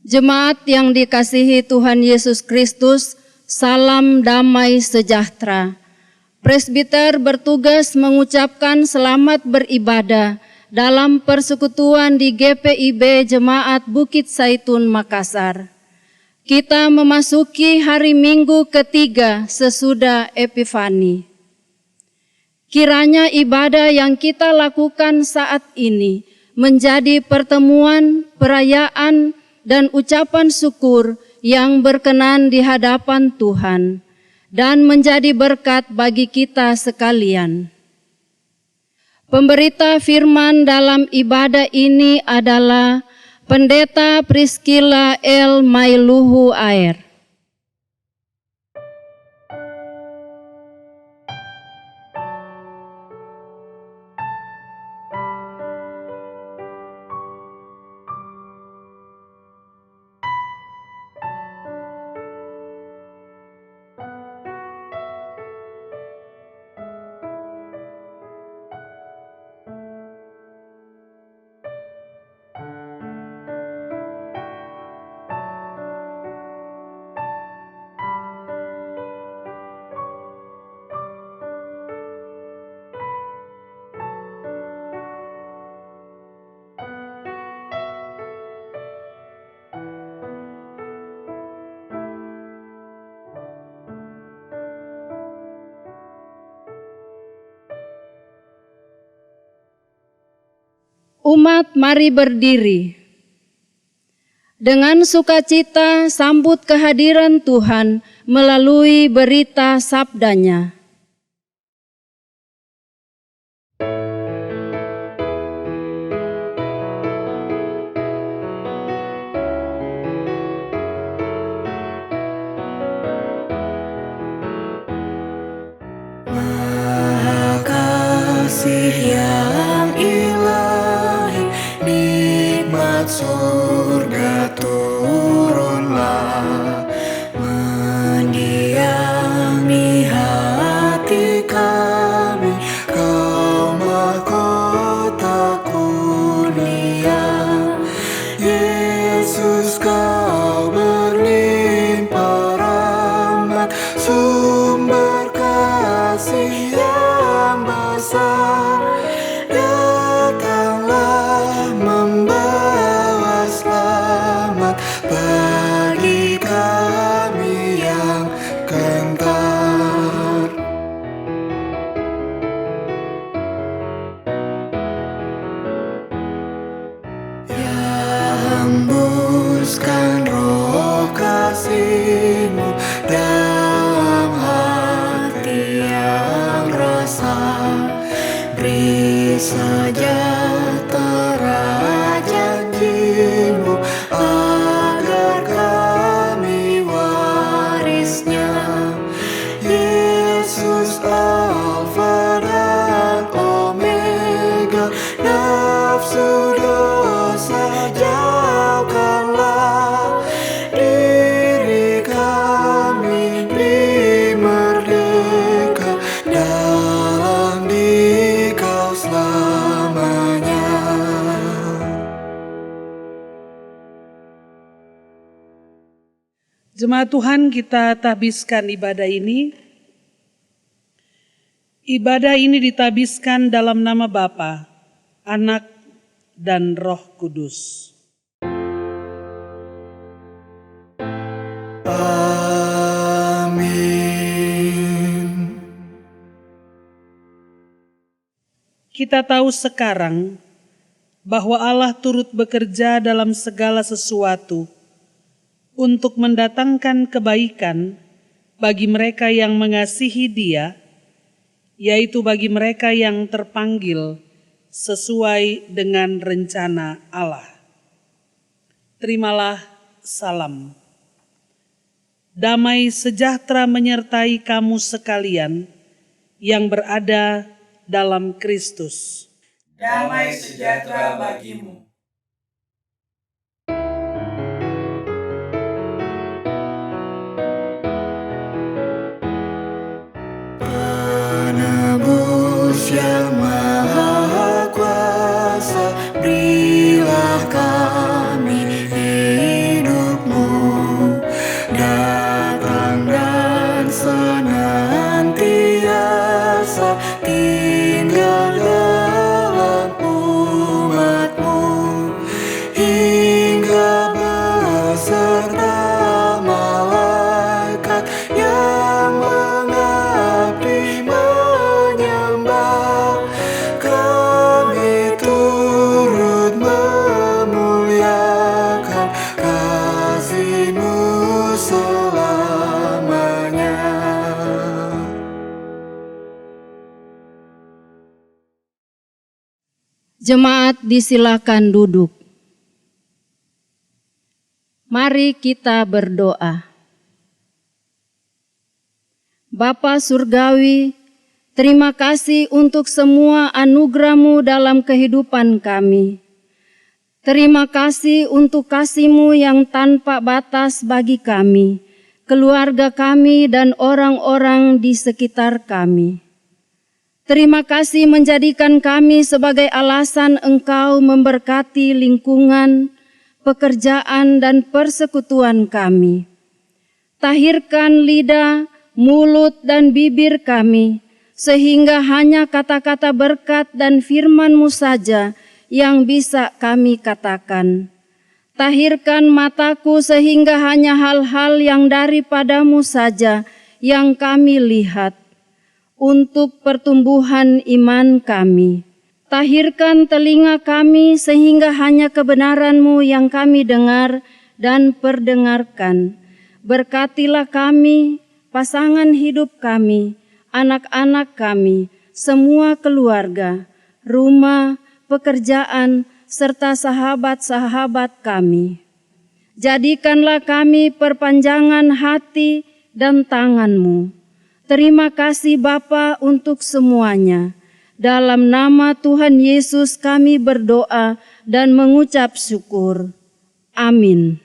Jemaat yang dikasihi Tuhan Yesus Kristus, salam damai sejahtera. Presbiter bertugas mengucapkan selamat beribadah dalam persekutuan di GPIB Jemaat Bukit Saitun Makassar. Kita memasuki hari Minggu ketiga sesudah Epifani. Kiranya ibadah yang kita lakukan saat ini menjadi pertemuan, perayaan, dan ucapan syukur yang berkenan di hadapan Tuhan dan menjadi berkat bagi kita sekalian. Pemberita firman dalam ibadah ini adalah Pendeta Priscilla L. Mailuhu Air. Umat, mari berdiri. Dengan sukacita sambut kehadiran Tuhan melalui berita sabdanya. Maha Kasih yang ilahi, nikmat surga turunlah, mendiami hati kami, Kau mahkota kurnia. Yesus, Kau berlimpah rahmat, sumber kasih yang besar. Datanglah membawa selamat bagi kami yang gentar. Ya, hembuskan roh kasih-Mu dalam hati yang rasa, beri sejahtera janji-Mu agar kami warisnya. Yesus, Alfa dan Omega, nafsu dosa jauhkanlah, diri kami beri merdeka dalam Dikau selamanya. Jemaat Tuhan, kita tabiskan ibadah ini. Ibadah ini ditabiskan dalam nama Bapa, Anak, dan Roh Kudus. Amin. Kita tahu sekarang bahwa Allah turut bekerja dalam segala sesuatu untuk mendatangkan kebaikan bagi mereka yang mengasihi Dia, yaitu bagi mereka yang terpanggil sesuai dengan rencana Allah. Terimalah salam. Damai sejahtera menyertai kamu sekalian yang berada dalam Kristus. Damai sejahtera bagimu. Penebus yang maha kuasa, berilah kami hidup Jemaat disilakan duduk. Mari kita berdoa. Bapa Surgawi, terima kasih untuk semua anugerah-Mu dalam kehidupan kami. Terima kasih untuk kasih-Mu yang tanpa batas bagi kami, keluarga kami, dan orang-orang di sekitar kami. Terima kasih menjadikan kami sebagai alasan Engkau memberkati lingkungan, pekerjaan, dan persekutuan kami. Tahirkan lidah, mulut, dan bibir kami, sehingga hanya kata-kata berkat dan firman-Mu saja yang bisa kami katakan. Tahirkan mataku sehingga hanya hal-hal yang daripada-Mu saja yang kami lihat, untuk pertumbuhan iman kami. Tahirkan telinga kami sehingga hanya kebenaran-Mu yang kami dengar dan perdengarkan. Berkatilah kami, pasangan hidup kami, anak-anak kami, semua keluarga, rumah, pekerjaan, serta sahabat-sahabat kami. Jadikanlah kami perpanjangan hati dan tangan-Mu. Terima kasih Bapa untuk semuanya. Dalam nama Tuhan Yesus kami berdoa dan mengucap syukur. Amin.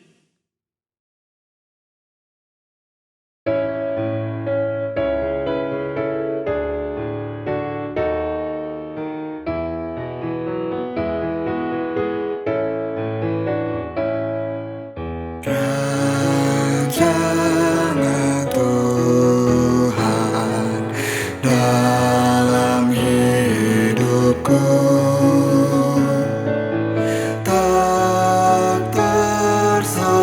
Rancangan Tuhan dalam hidupku tak terselami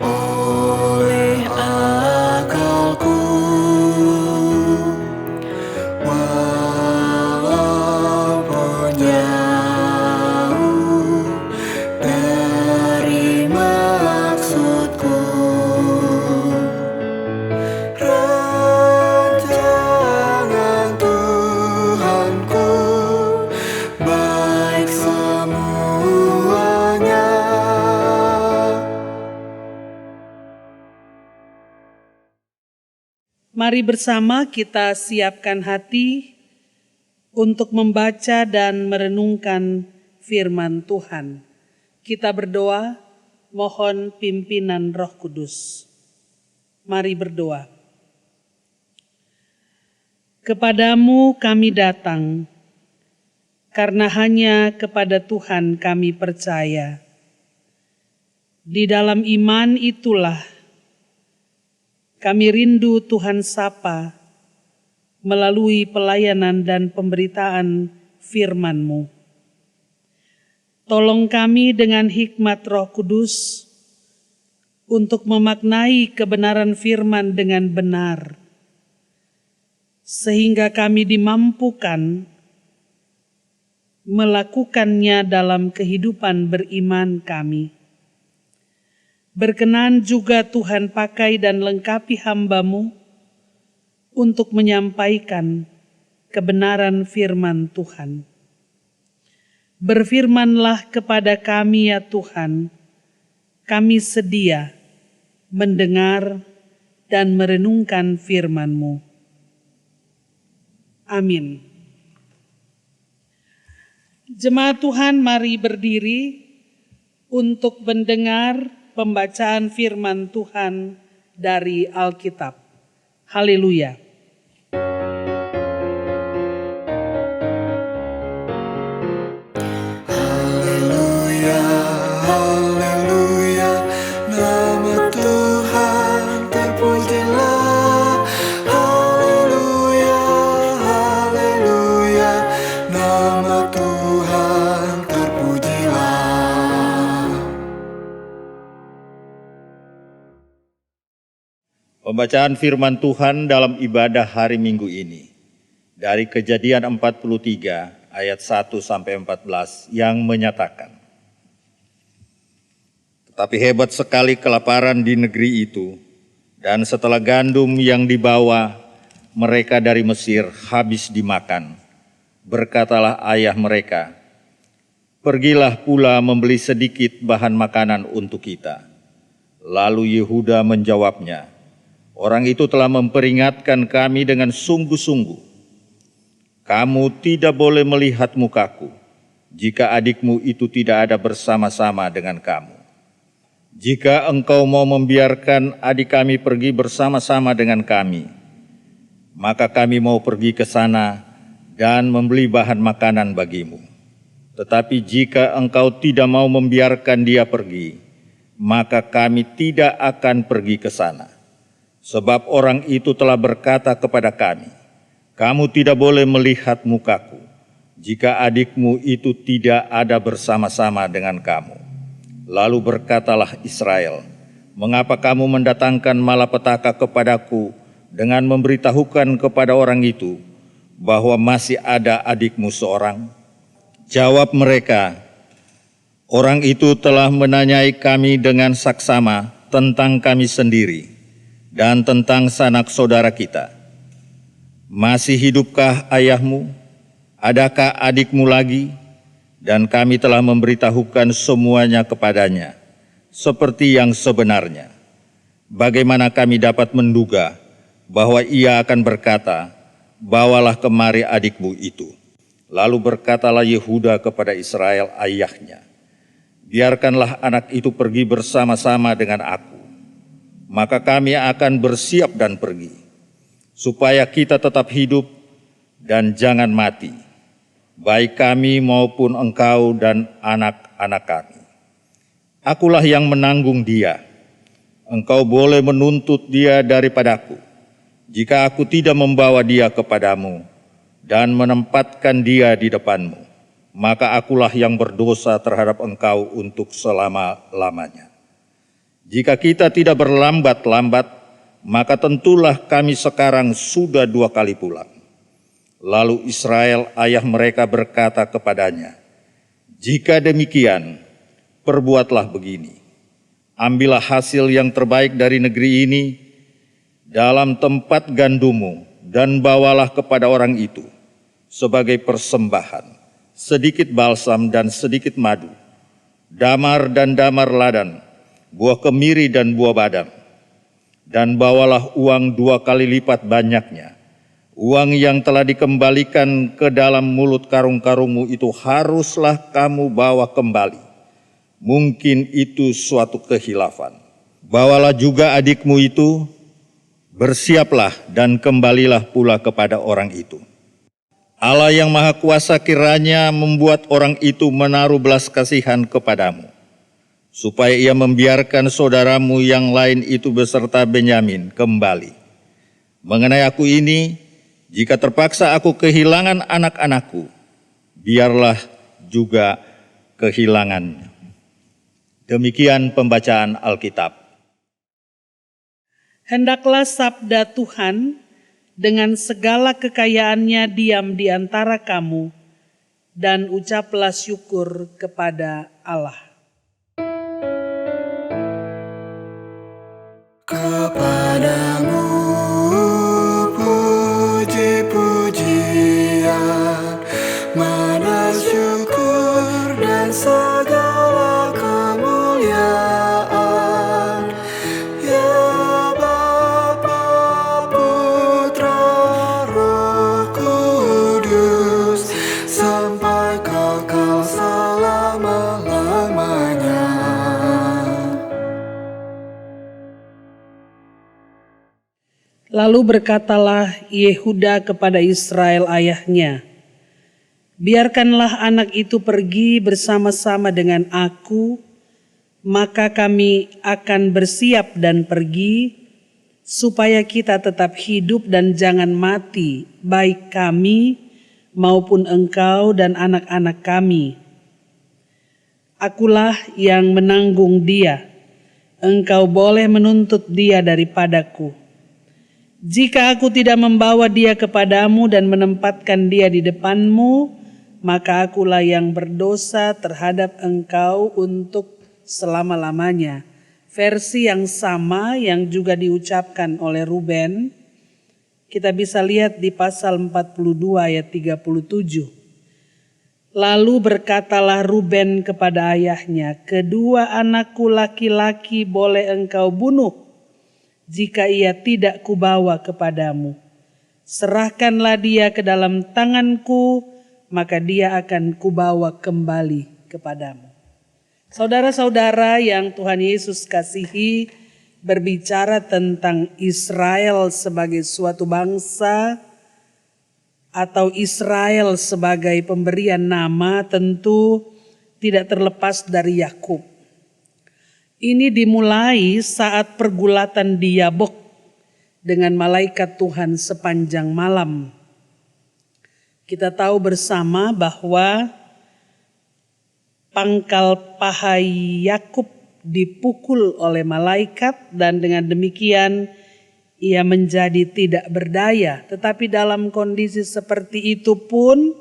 oleh akalku, walaupun jauh dari maksudku. Rancangan Tuhanku baik semuanya. Mari bersama kita siapkan hati untuk membaca dan merenungkan firman Tuhan. Kita berdoa, mohon pimpinan Roh Kudus. Mari berdoa. Kepadamu kami datang, karena hanya kepada Tuhan kami percaya. Di dalam iman itulah kami rindu Tuhan sapa melalui pelayanan dan pemberitaan firman-Mu. Tolong kami dengan hikmat Roh Kudus untuk memaknai kebenaran firman dengan benar, sehingga kami dimampukan melakukannya dalam kehidupan beriman kami. Berkenan juga Tuhan pakai dan lengkapi hamba-Mu untuk menyampaikan kebenaran firman Tuhan. Berfirmanlah kepada kami ya Tuhan, kami sedia mendengar dan merenungkan firman-Mu. Amin. Jemaat Tuhan, mari berdiri untuk mendengar pembacaan firman Tuhan dari Alkitab. Haleluya. Haleluya, haleluya, nama Tuhan terpujilah. Haleluya, haleluya, nama Tuhan terpujilah. Pembacaan firman Tuhan dalam ibadah hari Minggu ini dari Kejadian 43 ayat 1 sampai 14 yang menyatakan, tetapi hebat sekali kelaparan di negeri itu, dan setelah gandum yang dibawa mereka dari Mesir habis dimakan, berkatalah ayah mereka, "Pergilah pula membeli sedikit bahan makanan untuk kita." Lalu Yehuda menjawabnya, "Orang itu telah memperingatkan kami dengan sungguh-sungguh. Kamu tidak boleh melihat mukaku jika adikmu itu tidak ada bersama-sama dengan kamu. Jika engkau mau membiarkan adik kami pergi bersama-sama dengan kami, maka kami mau pergi ke sana dan membeli bahan makanan bagimu. Tetapi jika engkau tidak mau membiarkan dia pergi, maka kami tidak akan pergi ke sana. Sebab orang itu telah berkata kepada kami, 'Kamu tidak boleh melihat mukaku jika adikmu itu tidak ada bersama-sama dengan kamu.' Lalu berkatalah Israel, 'Mengapa kamu mendatangkan malapetaka kepadaku dengan memberitahukan kepada orang itu bahwa masih ada adikmu seorang?' Jawab mereka, 'Orang itu telah menanyai kami dengan saksama tentang kami sendiri dan tentang sanak saudara kita. Masih hidupkah ayahmu? Adakah adikmu lagi?' Dan kami telah memberitahukan semuanya kepadanya, seperti yang sebenarnya. Bagaimana kami dapat menduga bahwa ia akan berkata, 'Bawalah kemari adikmu itu.' Lalu berkatalah Yehuda kepada Israel ayahnya, 'Biarkanlah anak itu pergi bersama-sama dengan aku, maka kami akan bersiap dan pergi, supaya kita tetap hidup dan jangan mati, baik kami maupun engkau dan anak-anak kami. Akulah yang menanggung dia. Engkau boleh menuntut dia daripadaku, jika aku tidak membawa dia kepadamu dan menempatkan dia di depanmu, maka akulah yang berdosa terhadap engkau untuk selama-lamanya. Jika kita tidak berlambat-lambat, maka tentulah kami sekarang sudah 2 kali pulang.' Lalu Israel ayah mereka berkata kepadanya, 'Jika demikian, perbuatlah begini. Ambillah hasil yang terbaik dari negeri ini dalam tempat gandummu dan bawalah kepada orang itu sebagai persembahan, sedikit balsam dan sedikit madu, damar dan damar ladan, buah kemiri dan buah badam. Dan bawalah uang 2 kali lipat banyaknya. Uang yang telah dikembalikan ke dalam mulut karung-karungmu itu haruslah kamu bawa kembali. Mungkin itu suatu kehilafan. Bawalah juga adikmu itu, bersiaplah dan kembalilah pula kepada orang itu. Allah yang Maha Kuasa kiranya membuat orang itu menaruh belas kasihan kepadamu, supaya ia membiarkan saudaramu yang lain itu beserta Benyamin kembali. Mengenai aku ini, jika terpaksa aku kehilangan anak-anakku, biarlah juga kehilangannya.'" Demikian pembacaan Alkitab. Hendaklah sabda Tuhan dengan segala kekayaannya diam di antara kamu, dan ucaplah syukur kepada Allah. Kepadamu puji-pujian, mana syukur dan segala kemuliaan, ya Bapa, Putra, Roh Kudus, sampai kekal selama-lamanya. Lalu berkatalah Yehuda kepada Israel ayahnya, "Biarkanlah anak itu pergi bersama-sama dengan aku, maka kami akan bersiap dan pergi, supaya kita tetap hidup dan jangan mati, baik kami maupun engkau dan anak-anak kami. Akulah yang menanggung dia, engkau boleh menuntut dia daripadaku. Jika aku tidak membawa dia kepadamu dan menempatkan dia di depanmu, maka akulah yang berdosa terhadap engkau untuk selama-lamanya." Versi yang sama yang juga diucapkan oleh Ruben, Kita bisa lihat di pasal 42 ayat 37. Lalu berkatalah Ruben kepada ayahnya, kedua anakku laki-laki boleh engkau bunuh jika ia tidak kubawa kepadamu. Serahkanlah dia ke dalam tanganku, maka dia akan kubawa kembali kepadamu. Saudara-saudara yang Tuhan Yesus kasihi, berbicara tentang Israel sebagai suatu bangsa atau Israel sebagai pemberian nama tentu tidak terlepas dari Yakub. Ini dimulai saat pergulatan di Yabok dengan malaikat Tuhan sepanjang malam. Kita tahu bersama bahwa pangkal paha Yakub dipukul oleh malaikat dan dengan demikian ia menjadi tidak berdaya. Tetapi dalam kondisi seperti itu pun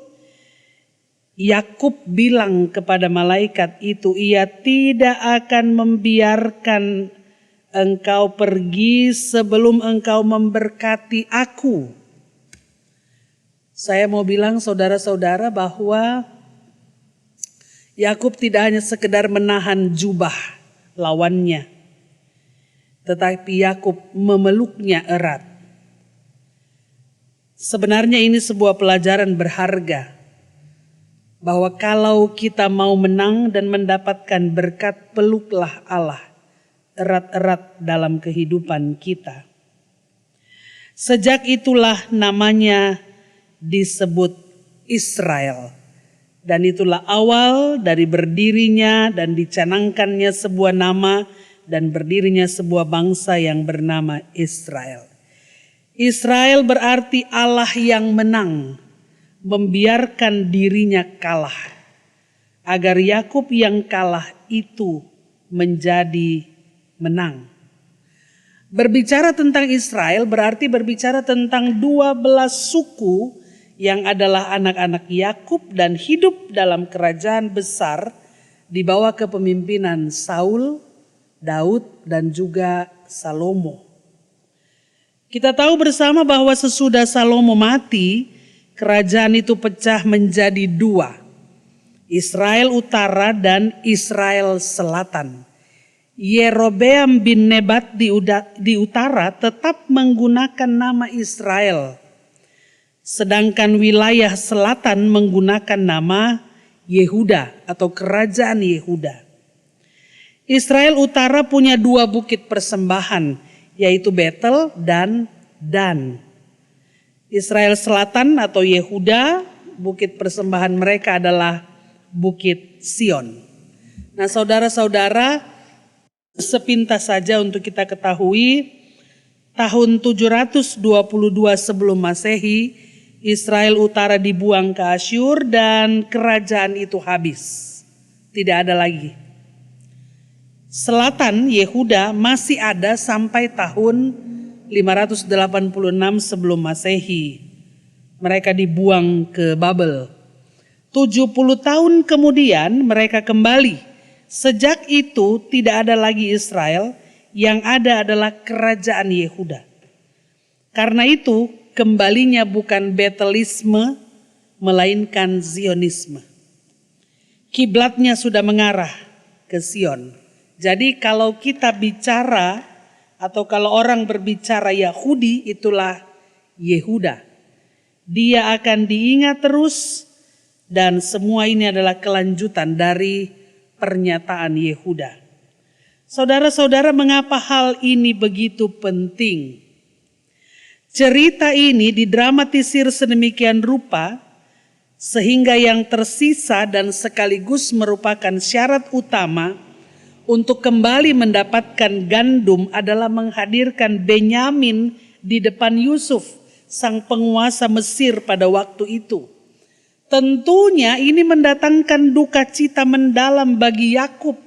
Yakub bilang kepada malaikat itu, ia tidak akan membiarkan engkau pergi sebelum engkau memberkati aku. Saya mau bilang saudara-saudara bahwa Yakub tidak hanya sekedar menahan jubah lawannya, tetapi Yakub memeluknya erat. Sebenarnya ini sebuah pelajaran berharga bahwa kalau kita mau menang dan mendapatkan berkat, peluklah Allah erat-erat dalam kehidupan kita. Sejak itulah namanya disebut Israel. Dan itulah awal dari berdirinya dan dicanangkannya sebuah nama dan berdirinya sebuah bangsa yang bernama Israel. Israel berarti Allah yang menang, membiarkan dirinya kalah, agar Yakub yang kalah itu menjadi menang. Berbicara tentang Israel berarti berbicara tentang 12 suku yang adalah anak-anak Yakub dan hidup dalam kerajaan besar di bawah kepemimpinan Saul, Daud, dan juga Salomo. Kita tahu bersama bahwa sesudah Salomo mati, kerajaan itu pecah menjadi 2, Israel Utara dan Israel Selatan. Yerobeam bin Nebat di utara tetap menggunakan nama Israel, sedangkan wilayah selatan menggunakan nama Yehuda atau kerajaan Yehuda. Israel Utara punya 2 bukit persembahan, yaitu Betel dan Dan. Israel Selatan atau Yehuda, bukit persembahan mereka adalah Bukit Sion. Nah, saudara-saudara, sepintas saja untuk kita ketahui, tahun 722 sebelum Masehi, Israel Utara dibuang ke Asyur dan kerajaan itu habis. Tidak ada lagi. Selatan Yehuda masih ada sampai tahun 586 sebelum Masehi. Mereka dibuang ke Babel. 70 tahun kemudian mereka kembali. Sejak itu tidak ada lagi Israel, yang ada adalah kerajaan Yehuda. Karena itu kembalinya bukan Betelisme, melainkan Zionisme. Kiblatnya sudah mengarah ke Sion. Jadi kalau kita bicara atau kalau orang berbicara Yahudi, itulah Yehuda. Dia akan diingat terus dan semua ini adalah kelanjutan dari pernyataan Yehuda. Saudara-saudara, mengapa hal ini begitu penting? Cerita ini didramatisir sedemikian rupa sehingga yang tersisa dan sekaligus merupakan syarat utama untuk kembali mendapatkan gandum adalah menghadirkan Benyamin di depan Yusuf, sang penguasa Mesir pada waktu itu. Tentunya ini mendatangkan duka cita mendalam bagi Yakub.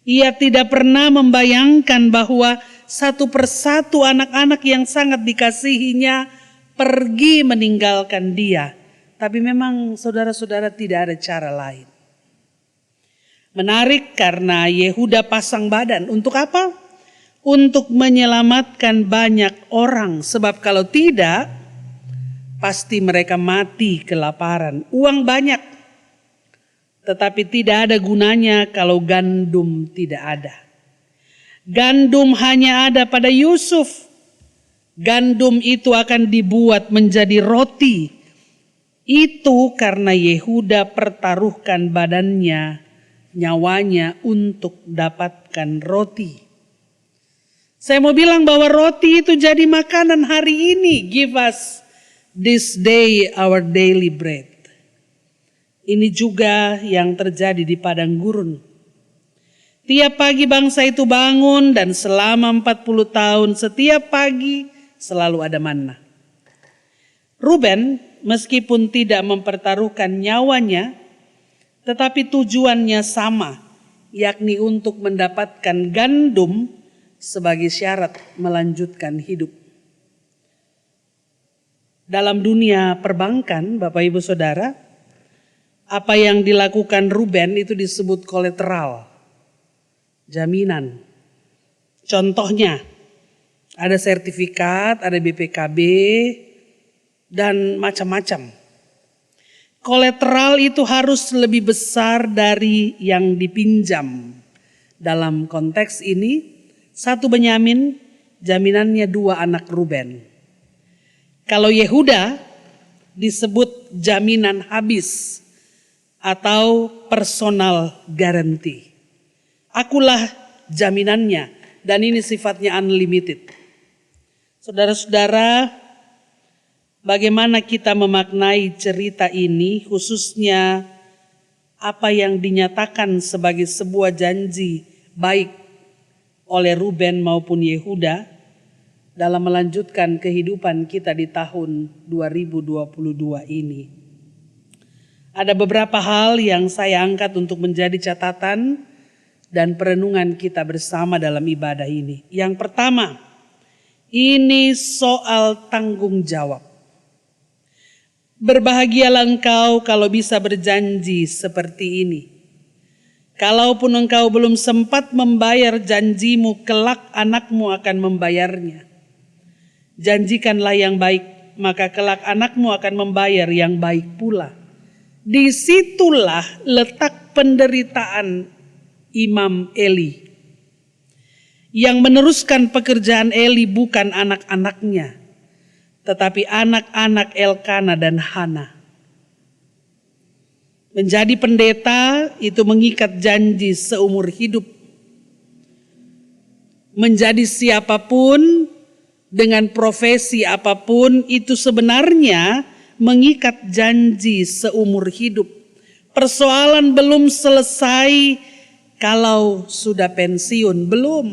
Ia tidak pernah membayangkan bahwa satu persatu anak-anak yang sangat dikasihinya pergi meninggalkan dia. Tapi memang saudara-saudara tidak ada cara lain. Menarik karena Yehuda pasang badan. Untuk apa? untuk menyelamatkan banyak orang, sebab kalau tidak, pasti mereka mati kelaparan. Uang banyak, tetapi tidak ada gunanya kalau gandum tidak ada. Gandum hanya ada pada Yusuf. Gandum itu akan dibuat menjadi roti. Itu karena Yehuda pertaruhkan badannya, nyawanya untuk dapatkan roti. Saya mau bilang bahwa roti itu jadi makanan hari ini. Give us this day our daily bread. Ini juga yang terjadi di padang gurun. Tiap pagi bangsa itu bangun dan selama 40 tahun setiap pagi selalu ada manna. Ruben meskipun tidak mempertaruhkan nyawanya, tetapi tujuannya sama, yakni untuk mendapatkan gandum sebagai syarat melanjutkan hidup. Dalam dunia perbankan, Bapak Ibu Saudara, apa yang dilakukan Ruben itu disebut kolateral, jaminan. Contohnya, ada sertifikat, ada BPKB, dan macam-macam. Kolateral itu harus lebih besar dari yang dipinjam. Dalam konteks ini, 1 Benyamin, jaminannya 2 anak Ruben. Kalau Yehuda disebut jaminan habis atau personal guarantee. Akulah jaminannya dan ini sifatnya unlimited. Saudara-saudara, bagaimana kita memaknai cerita ini, khususnya apa yang dinyatakan sebagai sebuah janji baik oleh Ruben maupun Yehuda dalam melanjutkan kehidupan kita di tahun 2022 ini. Ada beberapa hal yang saya angkat untuk menjadi catatan dan perenungan kita bersama dalam ibadah ini. Yang pertama, ini soal tanggung jawab. Berbahagialah engkau kalau bisa berjanji seperti ini. Kalaupun engkau belum sempat membayar janjimu, kelak anakmu akan membayarnya. Janjikanlah yang baik, maka kelak anakmu akan membayar yang baik pula. Disitulah letak penderitaan Imam Eli. Yang meneruskan pekerjaan Eli bukan anak-anaknya, tetapi anak-anak Elkana dan Hana. Menjadi pendeta itu mengikat janji seumur hidup. Menjadi siapapun dengan profesi apapun itu sebenarnya mengikat janji seumur hidup. Persoalan belum selesai kalau sudah pensiun, belum.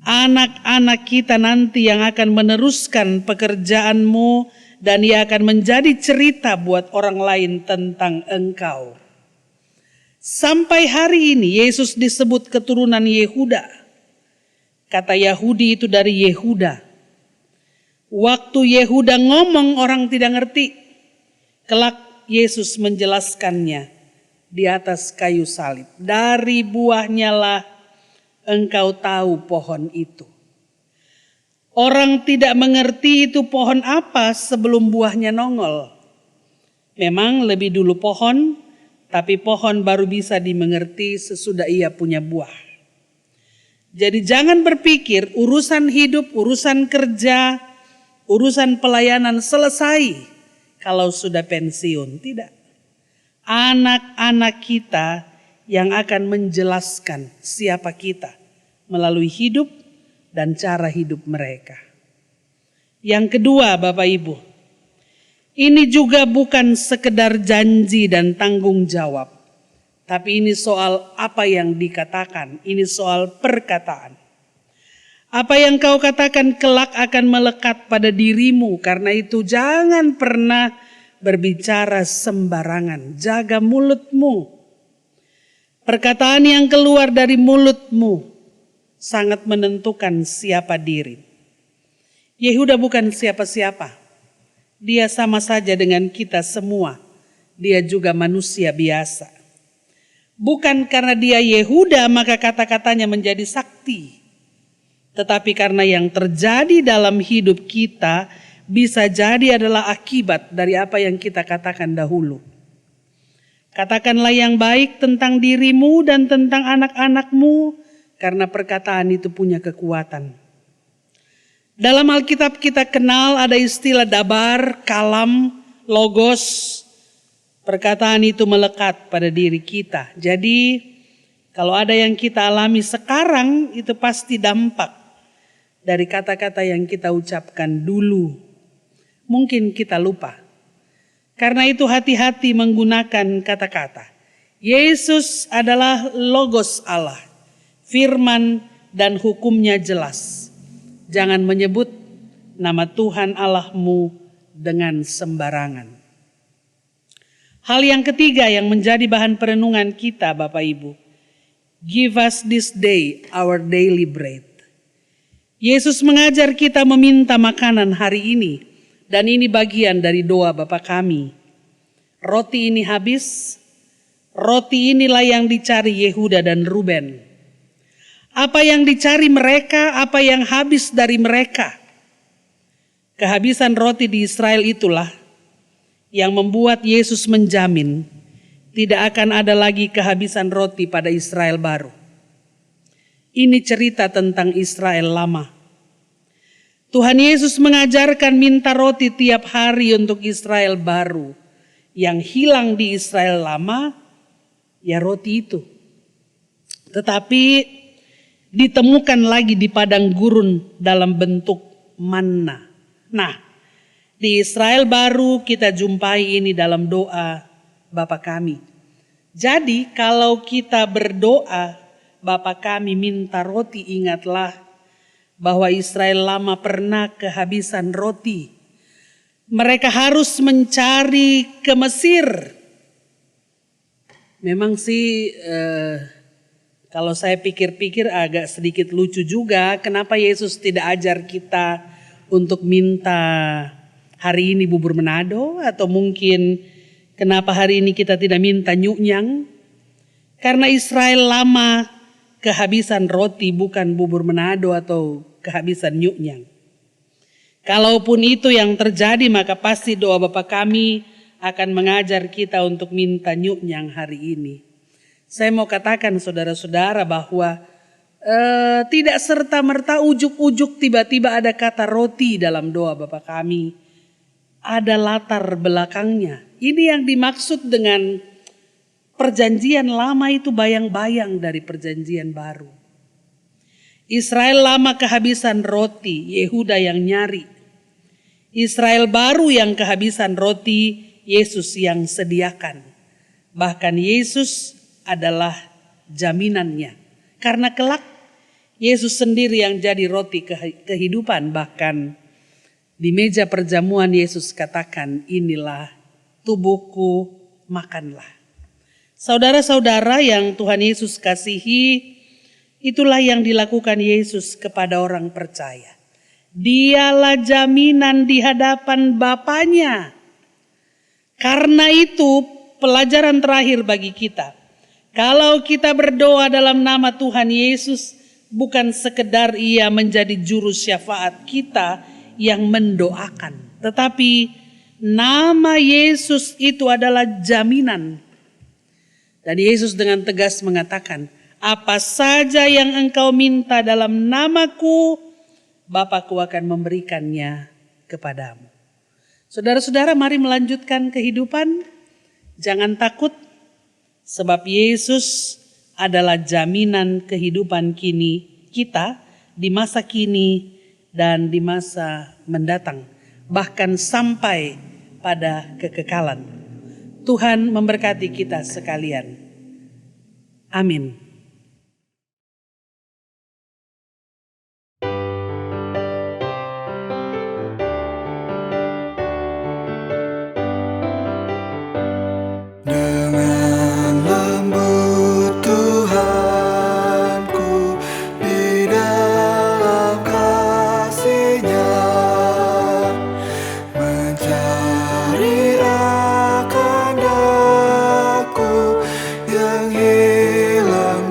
Anak-anak kita nanti yang akan meneruskan pekerjaanmu dan ia akan menjadi cerita buat orang lain tentang engkau. Sampai hari ini Yesus disebut keturunan Yehuda. Kata Yahudi itu dari Yehuda. Waktu Yehuda ngomong orang tidak ngerti. Kelak Yesus menjelaskannya di atas kayu salib. Dari buahnya lah engkau tahu pohon itu. Orang tidak mengerti itu pohon apa sebelum buahnya nongol. Memang lebih dulu pohon, tapi pohon baru bisa dimengerti sesudah ia punya buah. Jadi jangan berpikir urusan hidup, urusan kerja, urusan pelayanan selesai kalau sudah pensiun. Tidak. Anak-anak kita yang akan menjelaskan siapa kita melalui hidup dan cara hidup mereka. Yang kedua, Bapak Ibu, ini juga bukan sekedar janji dan tanggung jawab, tapi ini soal apa yang dikatakan, ini soal perkataan. Apa yang kau katakan kelak akan melekat pada dirimu, karena itu jangan pernah berbicara sembarangan, jaga mulutmu. Perkataan yang keluar dari mulutmu sangat menentukan siapa diri. Yehuda bukan siapa-siapa. Dia sama saja dengan kita semua. Dia juga manusia biasa. Bukan karena dia Yehuda maka kata-katanya menjadi sakti. Tetapi karena yang terjadi dalam hidup kita bisa jadi adalah akibat dari apa yang kita katakan dahulu. Katakanlah yang baik tentang dirimu dan tentang anak-anakmu, karena perkataan itu punya kekuatan. Dalam Alkitab kita kenal ada istilah dabar, kalam, logos. Perkataan itu melekat pada diri kita. Jadi kalau ada yang kita alami sekarang, itu pasti dampak dari kata-kata yang kita ucapkan dulu. Mungkin kita lupa. Karena itu hati-hati menggunakan kata-kata. Yesus adalah logos Allah. Firman dan hukumnya jelas. Jangan menyebut nama Tuhan Allahmu dengan sembarangan. Hal yang ketiga yang menjadi bahan perenungan kita, Bapak Ibu. Give us this day our daily bread. Yesus mengajar kita meminta makanan hari ini. Dan ini bagian dari doa Bapa kami. Roti ini habis. Roti inilah yang dicari Yehuda dan Ruben. Apa yang dicari mereka, apa yang habis dari mereka. Kehabisan roti di Israel itulah yang membuat Yesus menjamin tidak akan ada lagi kehabisan roti pada Israel baru. Ini cerita tentang Israel lama. Tuhan Yesus mengajarkan minta roti tiap hari untuk Israel baru. Yang hilang di Israel lama, ya roti itu. Tetapi ditemukan lagi di padang gurun dalam bentuk manna. Nah, di Israel baru kita jumpai ini dalam doa Bapa kami. Jadi kalau kita berdoa, Bapa kami minta roti, ingatlah bahwa Israel lama pernah kehabisan roti. Mereka harus mencari ke Mesir. Memang sih kalau saya pikir-pikir agak sedikit lucu juga. Kenapa Yesus tidak ajar kita untuk minta hari ini bubur Manado? Atau mungkin kenapa hari ini kita tidak minta nyunyang? Karena Israel lama kehabisan roti, bukan bubur Manado atau kehabisan nyunyang. Kalaupun itu yang terjadi, maka pasti doa Bapa kami akan mengajar kita untuk minta nyunyang hari ini. Saya mau katakan saudara-saudara bahwa tidak serta-merta ujuk-ujuk tiba-tiba ada kata roti dalam doa Bapa kami. Ada latar belakangnya. Ini yang dimaksud dengan perjanjian lama itu bayang-bayang dari perjanjian baru. Israel lama kehabisan roti, Yehuda yang nyari. Israel baru yang kehabisan roti, Yesus yang sediakan. Bahkan Yesus adalah jaminannya. Karena kelak Yesus sendiri yang jadi roti kehidupan. Bahkan di meja perjamuan Yesus katakan, inilah tubuhku, makanlah. Saudara-saudara yang Tuhan Yesus kasihi, itulah yang dilakukan Yesus kepada orang percaya. Dialah jaminan di hadapan Bapanya. Karena itu pelajaran terakhir bagi kita. Kalau kita berdoa dalam nama Tuhan Yesus, bukan sekedar ia menjadi juru syafaat kita yang mendoakan. Tetapi nama Yesus itu adalah jaminan. Dan Yesus dengan tegas mengatakan, apa saja yang engkau minta dalam namaku, Bapakku akan memberikannya kepadamu. Saudara-saudara, mari melanjutkan kehidupan. Jangan takut, sebab Yesus adalah jaminan kehidupan kita di masa kini dan di masa mendatang. Bahkan sampai pada kekekalan. Tuhan memberkati kita sekalian. Amin. Dengan lembut Tuhanku di dalam kasih-Nya mencari akan daku yang hilang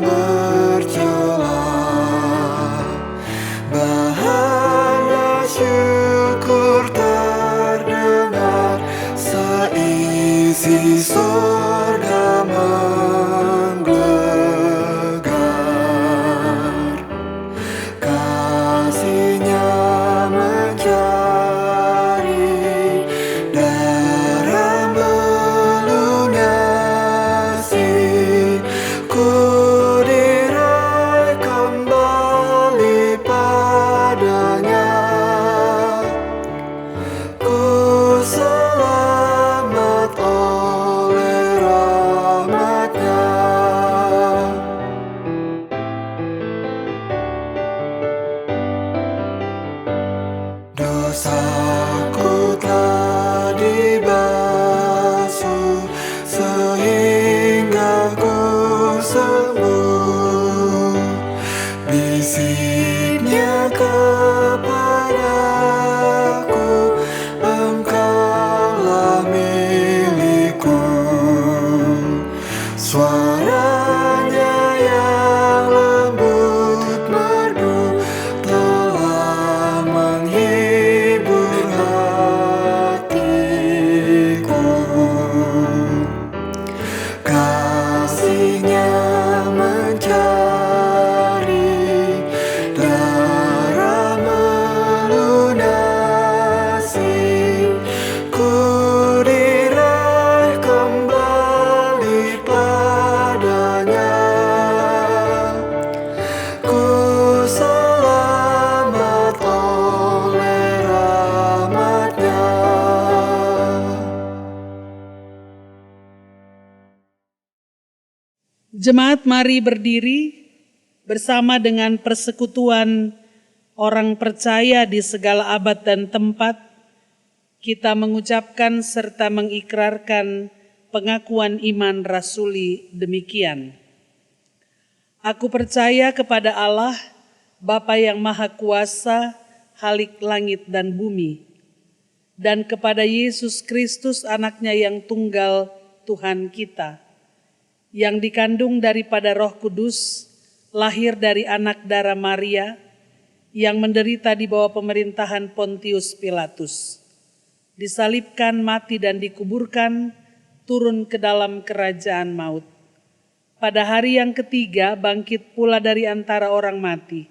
Jemaat, mari berdiri bersama dengan persekutuan orang percaya di segala abad dan tempat. Kita mengucapkan serta mengikrarkan pengakuan iman rasuli demikian. Aku percaya kepada Allah, Bapa yang Maha Kuasa, Khalik langit dan bumi, dan kepada Yesus Kristus anaknya yang tunggal Tuhan kita, yang dikandung daripada Roh Kudus, lahir dari anak darah Maria, yang menderita di bawah pemerintahan Pontius Pilatus, disalibkan, mati dan dikuburkan, turun ke dalam kerajaan maut. Pada hari yang ketiga bangkit pula dari antara orang mati,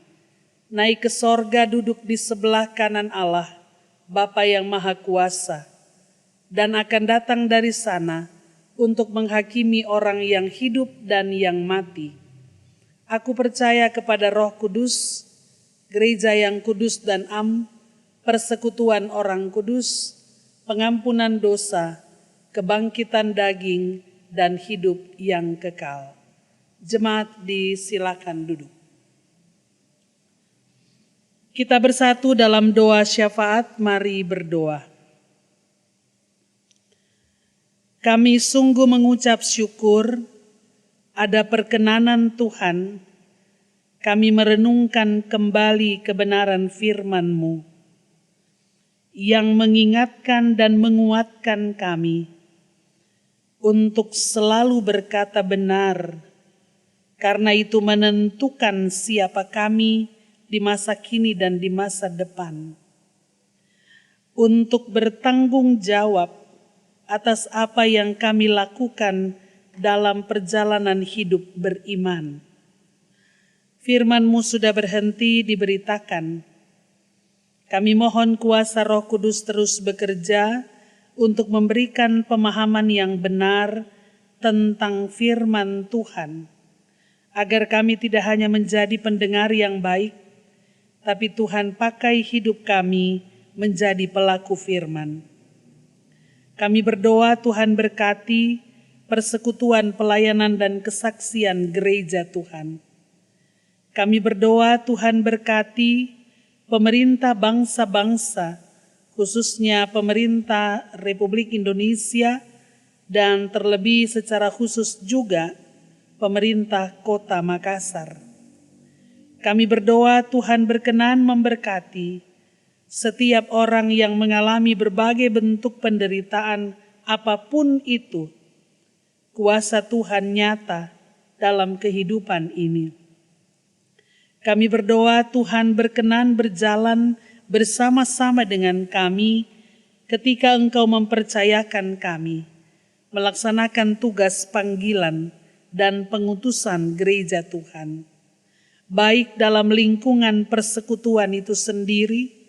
naik ke sorga, duduk di sebelah kanan Allah, Bapa yang Maha Kuasa, dan akan datang dari sana untuk menghakimi orang yang hidup dan yang mati. Aku percaya kepada Roh Kudus, gereja yang kudus dan persekutuan orang kudus, pengampunan dosa, kebangkitan daging, dan hidup yang kekal. Jemaat disilakan duduk. Kita bersatu dalam doa syafaat, mari berdoa. Kami sungguh mengucap syukur ada perkenanan Tuhan, kami merenungkan kembali kebenaran firman-Mu yang mengingatkan dan menguatkan kami untuk selalu berkata benar, karena itu menentukan siapa kami di masa kini dan di masa depan. Untuk bertanggung jawab atas apa yang kami lakukan dalam perjalanan hidup beriman. Firman-Mu sudah berhenti diberitakan. Kami mohon kuasa Roh Kudus terus bekerja untuk memberikan pemahaman yang benar tentang firman Tuhan, agar kami tidak hanya menjadi pendengar yang baik, tapi Tuhan pakai hidup kami menjadi pelaku firman. Kami berdoa Tuhan berkati persekutuan, pelayanan, dan kesaksian gereja Tuhan. Kami berdoa Tuhan berkati pemerintah bangsa-bangsa, khususnya pemerintah Republik Indonesia, dan terlebih secara khusus juga pemerintah Kota Makassar. Kami berdoa Tuhan berkenan memberkati setiap orang yang mengalami berbagai bentuk penderitaan apapun itu. Kuasa Tuhan nyata dalam kehidupan ini. Kami berdoa Tuhan berkenan berjalan bersama-sama dengan kami ketika Engkau mempercayakan kami melaksanakan tugas panggilan dan pengutusan gereja Tuhan, baik dalam lingkungan persekutuan itu sendiri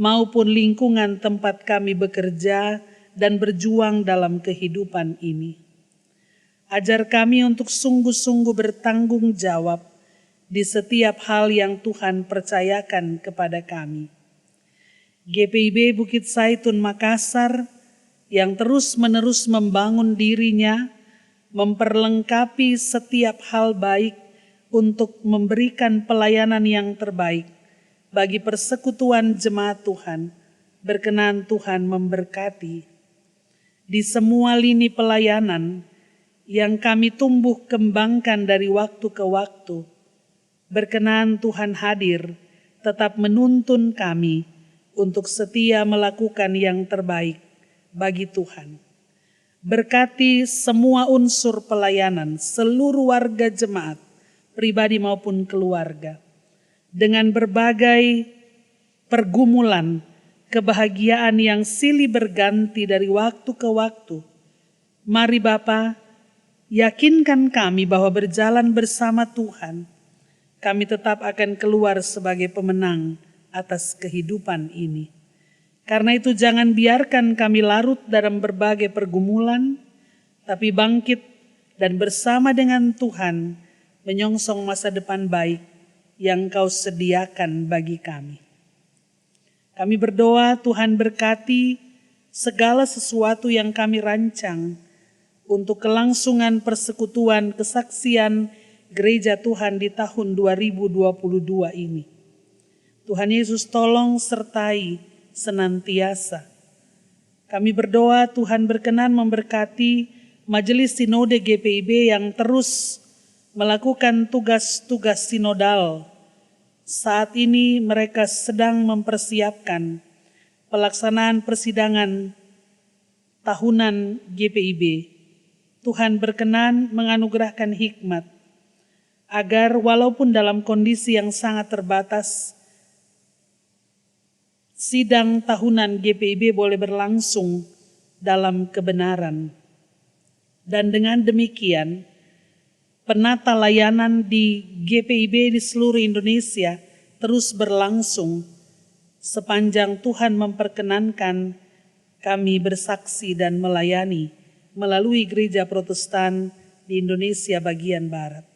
maupun lingkungan tempat kami bekerja dan berjuang dalam kehidupan ini. Ajar kami untuk sungguh-sungguh bertanggung jawab di setiap hal yang Tuhan percayakan kepada kami. GPIB Bukit Zaitun Makassar yang terus-menerus membangun dirinya, memperlengkapi setiap hal baik untuk memberikan pelayanan yang terbaik bagi persekutuan jemaat Tuhan, berkenan Tuhan memberkati. Di semua lini pelayanan yang kami tumbuh kembangkan dari waktu ke waktu, berkenan Tuhan hadir, tetap menuntun kami untuk setia melakukan yang terbaik bagi Tuhan. Berkati semua unsur pelayanan, seluruh warga jemaat, pribadi maupun keluarga, dengan berbagai pergumulan, kebahagiaan yang silih berganti dari waktu ke waktu. Mari Bapa, yakinkan kami bahwa berjalan bersama Tuhan, kami tetap akan keluar sebagai pemenang atas kehidupan ini. Karena itu jangan biarkan kami larut dalam berbagai pergumulan, tapi bangkit dan bersama dengan Tuhan menyongsong masa depan baik yang Kau sediakan bagi kami. Kami berdoa Tuhan berkati segala sesuatu yang kami rancang untuk kelangsungan persekutuan kesaksian Gereja Tuhan di tahun 2022 ini. Tuhan Yesus tolong sertai senantiasa. Kami berdoa Tuhan berkenan memberkati Majelis Sinode GPIB yang terus melakukan tugas-tugas sinodal. Saat ini mereka sedang mempersiapkan pelaksanaan persidangan tahunan GPIB. Tuhan berkenan menganugerahkan hikmat agar walaupun dalam kondisi yang sangat terbatas, sidang tahunan GPIB boleh berlangsung dalam kebenaran. Dan dengan demikian, penata layanan di GPIB di seluruh Indonesia terus berlangsung sepanjang Tuhan memperkenankan kami bersaksi dan melayani melalui Gereja Protestan di Indonesia bagian Barat.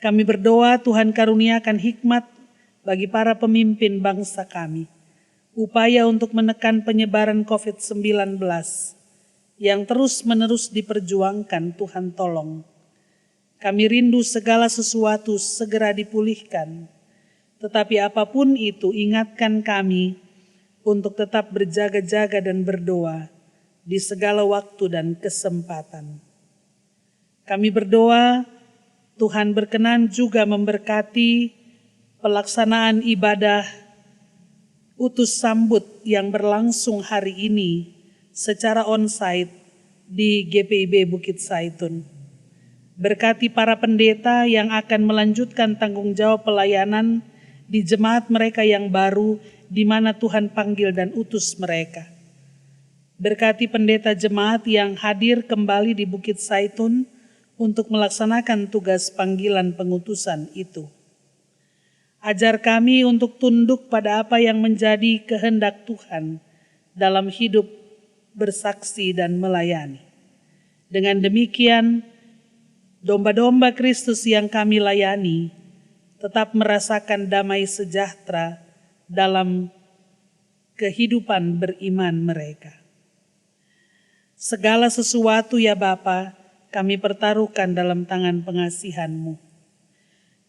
Kami berdoa Tuhan karuniakan hikmat bagi para pemimpin bangsa kami, upaya untuk menekan penyebaran COVID-19 yang terus-menerus diperjuangkan. Tuhan tolong. Kami rindu segala sesuatu segera dipulihkan, tetapi apapun itu ingatkan kami untuk tetap berjaga-jaga dan berdoa di segala waktu dan kesempatan. Kami berdoa Tuhan berkenan juga memberkati pelaksanaan ibadah utus sambut yang berlangsung hari ini secara onsite di GPIB Bukit Zaitun. Berkati para pendeta yang akan melanjutkan tanggung jawab pelayanan di jemaat mereka yang baru di mana Tuhan panggil dan utus mereka. Berkati pendeta jemaat yang hadir kembali di Bukit Zaitun untuk melaksanakan tugas panggilan pengutusan itu. Ajar kami untuk tunduk pada apa yang menjadi kehendak Tuhan dalam hidup bersaksi dan melayani. Dengan demikian, domba-domba Kristus yang kami layani tetap merasakan damai sejahtera dalam kehidupan beriman mereka. Segala sesuatu ya Bapa, kami pertaruhkan dalam tangan pengasihan-Mu.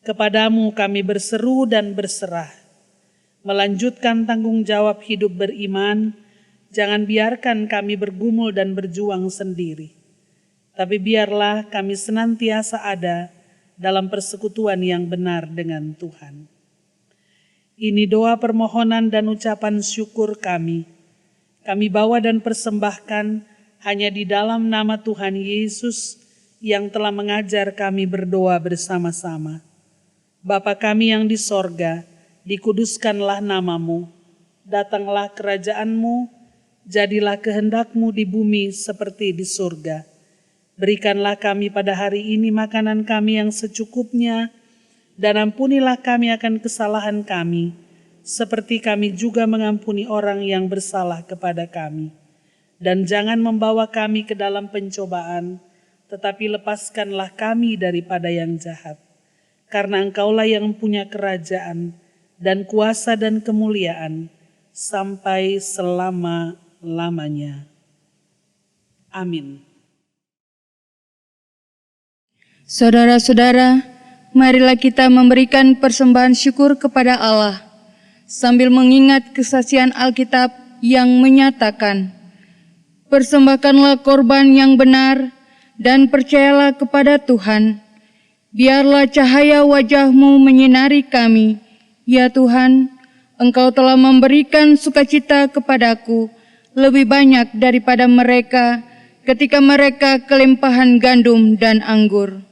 Kepadamu kami berseru dan berserah, melanjutkan tanggung jawab hidup beriman. Jangan biarkan kami bergumul dan berjuang sendiri, tapi biarlah kami senantiasa ada dalam persekutuan yang benar dengan Tuhan. Ini doa permohonan dan ucapan syukur kami. Kami bawa dan persembahkan hanya di dalam nama Tuhan Yesus yang telah mengajar kami berdoa bersama-sama. Bapa kami yang di sorga, dikuduskanlah nama-Mu, datanglah kerajaan-Mu, jadilah kehendak-Mu di bumi seperti di surga. Berikanlah kami pada hari ini makanan kami yang secukupnya, dan ampunilah kami akan kesalahan kami, seperti kami juga mengampuni orang yang bersalah kepada kami. Dan jangan membawa kami ke dalam pencobaan, tetapi lepaskanlah kami daripada yang jahat. Karena Engkaulah yang punya kerajaan dan kuasa dan kemuliaan sampai selama-lamanya. Amin. Saudara-saudara, marilah kita memberikan persembahan syukur kepada Allah sambil mengingat kesaksian Alkitab yang menyatakan, persembahkanlah korban yang benar dan percayalah kepada Tuhan. Biarlah cahaya wajah-Mu menyinari kami. Ya Tuhan, Engkau telah memberikan sukacita kepadaku lebih banyak daripada mereka ketika mereka kelimpahan gandum dan anggur.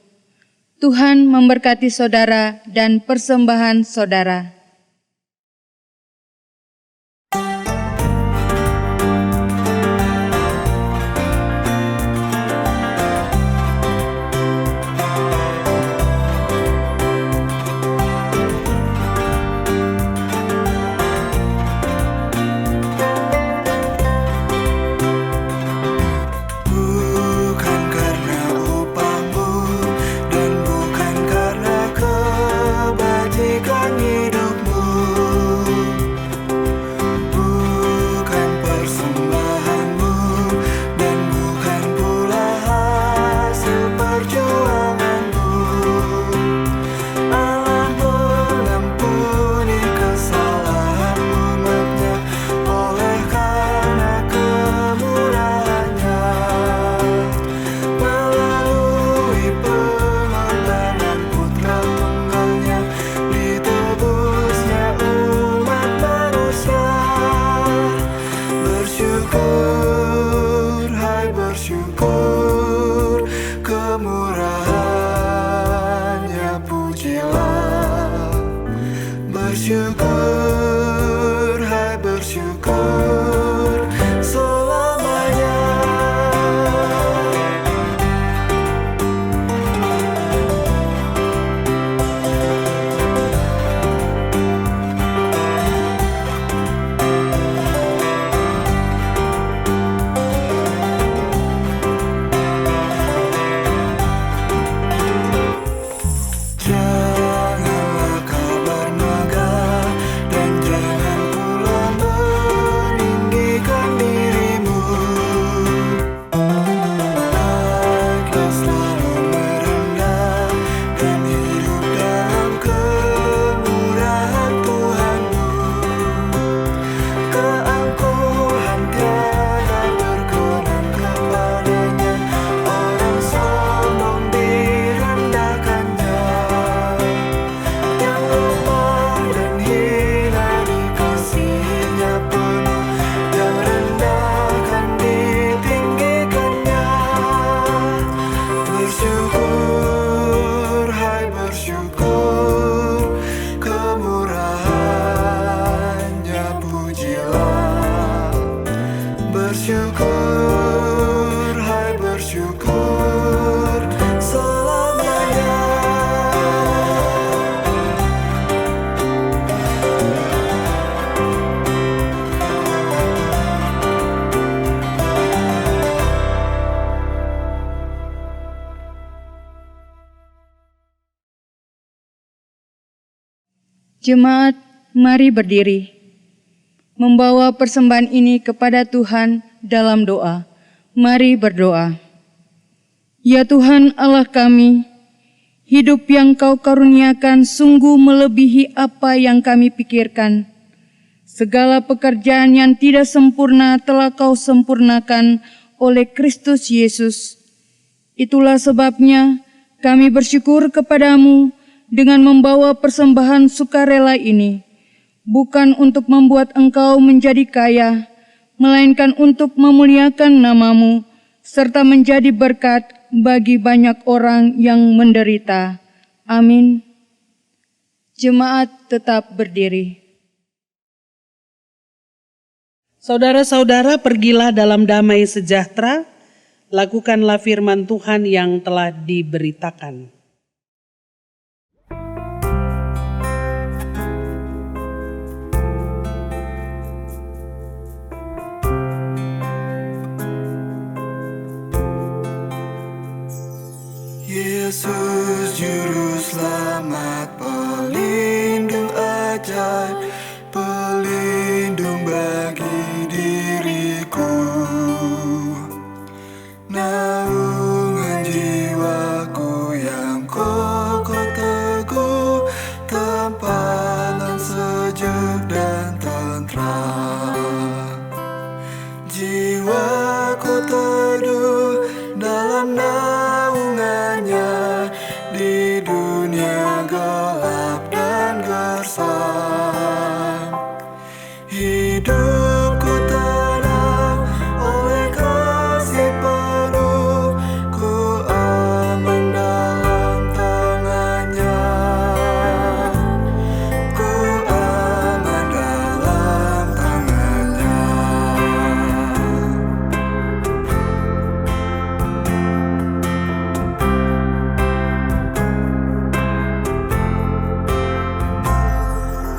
Tuhan memberkati saudara dan persembahan saudara. Bukan karena upahmu dan bukan karena kebajikan hidup Jemaat, mari berdiri. Membawa persembahan ini kepada Tuhan dalam doa. Mari berdoa. Ya Tuhan Allah kami, hidup yang Kau karuniakan sungguh melebihi apa yang kami pikirkan. Segala pekerjaan yang tidak sempurna telah Kau sempurnakan oleh Kristus Yesus. Itulah sebabnya kami bersyukur kepadamu dengan membawa persembahan sukarela ini, bukan untuk membuat Engkau menjadi kaya, melainkan untuk memuliakan nama-Mu, serta menjadi berkat bagi banyak orang yang menderita. Amin. Jemaat tetap berdiri. Saudara-saudara, pergilah dalam damai sejahtera, lakukanlah firman Tuhan yang telah diberitakan. Yesus Juru Selamat, pelindung ajaib, pelindung bagi diriku. Naungan jiwaku yang kokoh teguh, tempalan sejuk dan tentram. Jiwaku teduh dalam naungannya, di dunia gelap dan gersam. Hidupku tenang oleh kasih penuh, ku aman dalam tangannya, ku aman dalam tangannya.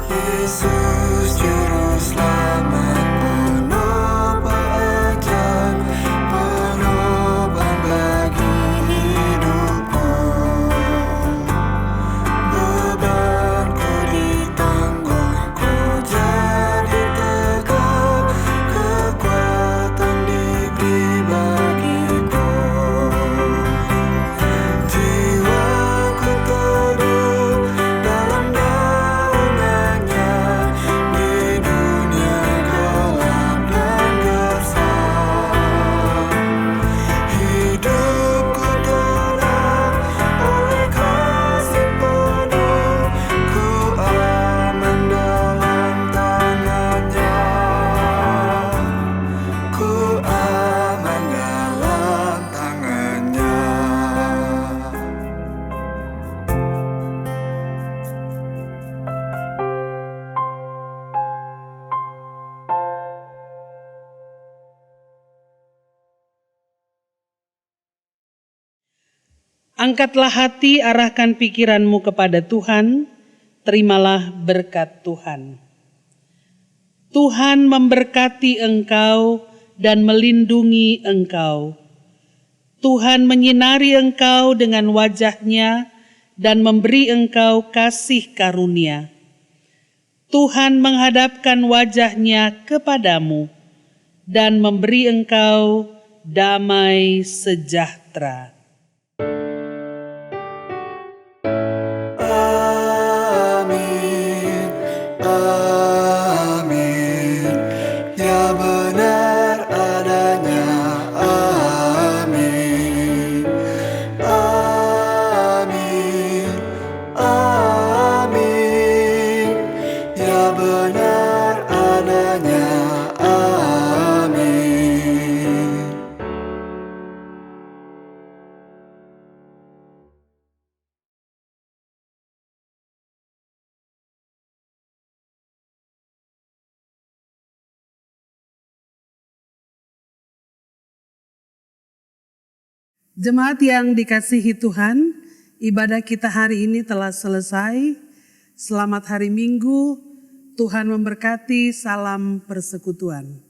Yesus Juru Selamat, penopang ajaib, penopang bagi hidupku. Bebanku ditanggung, ku jadi tegak, kekuatan diberi bagiku. Jiwaku teduh dalam naungannya, di dunia gelap dan gersam. Hidupku tenang oleh kasih penuh, ku aman dalam tangannya, ku aman dalam tangannya. Angkatlah hati, arahkan pikiranmu kepada Tuhan, terimalah berkat Tuhan. Tuhan memberkati engkau dan melindungi engkau. Tuhan menyinari engkau dengan wajah-Nya dan memberi engkau kasih karunia. Tuhan menghadapkan wajah-Nya kepadamu dan memberi engkau damai sejahtera. Amin, amin, ya benar adanya. Amin, amin, amin, ya benar adanya. Amin. Jemaat yang dikasihi Tuhan, ibadah kita hari ini telah selesai. Selamat hari Minggu, Tuhan memberkati, salam persekutuan.